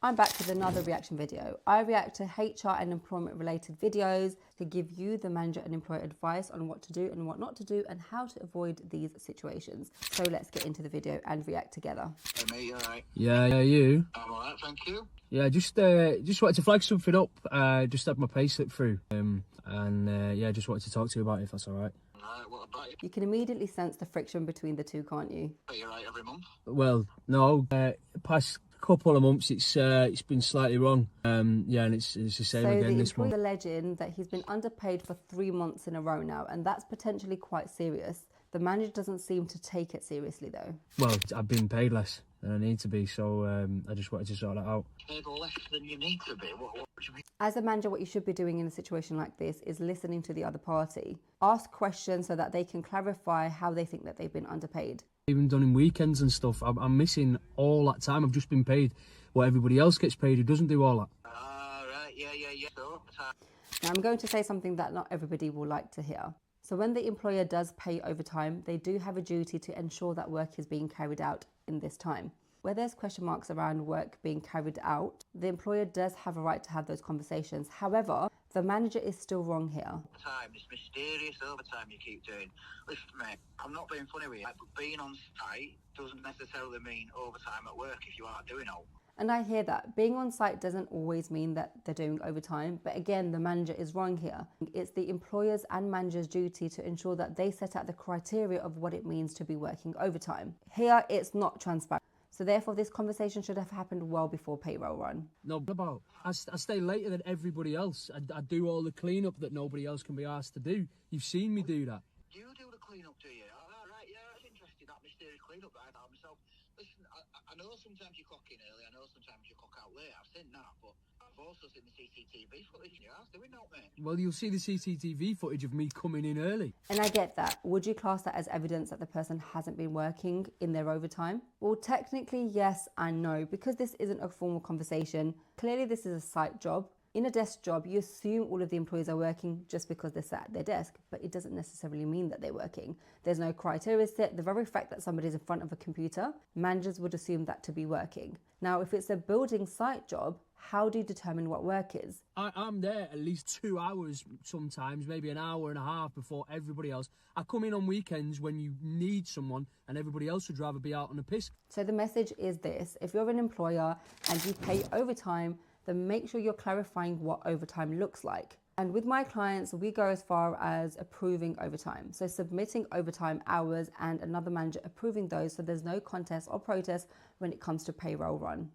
I'm back with another reaction video. I react to HR and employment related videos to give you, the manager and employer, advice on what to do and what not to do and how to avoid these situations. So let's get into the video and react together. Hey mate, you alright? Yeah, you? I'm alright, thank you. Yeah, just wanted to flag something up. Just had my pay slip through, yeah, just wanted to talk to you about it if that's alright. Alright, what about you? You can immediately sense the friction between the two, can't you? Are you right every month? Well, no, past couple of months it's been slightly wrong. Yeah, and it's the same again this month. So the employer alleging that he's been underpaid for 3 months in a row now, and that's potentially quite serious. The manager doesn't seem to take it seriously though. Well, I've been paid less than I need to be, so I just wanted to sort that out. Paid less than you need to be? What do you mean? As a manager, what you should be doing in a situation like this is listening to the other party. Ask questions so that they can clarify how they think that they've been underpaid. Even done in weekends and stuff, I'm missing all that time. I've just been paid what everybody else gets paid who doesn't do all that. Right, yeah. So, Now I'm going to say something that not everybody will like to hear. So when the employer does pay overtime, they do have a duty to ensure that work is being carried out in this time. Where there's question marks around work being carried out, the employer does have a right to have those conversations. However, the manager is still wrong here. overtime, this mysterious overtime you keep doing. Listen mate, I'm not being funny with you, but being on site doesn't necessarily mean overtime at work if you aren't doing all. And I hear that. Being on site doesn't always mean that they're doing overtime. But again, the manager is wrong here. It's the employer's and manager's duty to ensure that they set out the criteria of what it means to be working overtime. Here, it's not transparent. So therefore, this conversation should have happened well before payroll run. No, about I stay later than everybody else. I do all the cleanup that nobody else can be asked to do. You've seen me do that. Do you do the clean-up, do you? Alright, yeah, that's interesting, that mysterious clean-up that I thought myself. Listen, I know sometimes you clock in early, I know sometimes you clock out late, I've seen that, but I've also seen the CCTV footage in your house, do we not, mate? Well, you'll see the CCTV footage of me coming in early. And I get that. Would you class that as evidence that the person hasn't been working in their overtime? Well, technically, yes and no, because this isn't a formal conversation. Clearly, this is a site job. In a desk job, you assume all of the employees are working just because they're sat at their desk, but it doesn't necessarily mean that they're working. There's no criteria set. The very fact that somebody's in front of a computer, managers would assume that to be working. Now, if it's a building site job, how do you determine what work is? I'm there at least 2 hours sometimes, maybe an hour and a half before everybody else. I come in on weekends when you need someone and everybody else would rather be out on a piss. So the message is this: if you're an employer and you pay overtime, then make sure you're clarifying what overtime looks like. And with my clients, we go as far as approving overtime. So submitting overtime hours and another manager approving those, so there's no contest or protest when it comes to payroll run.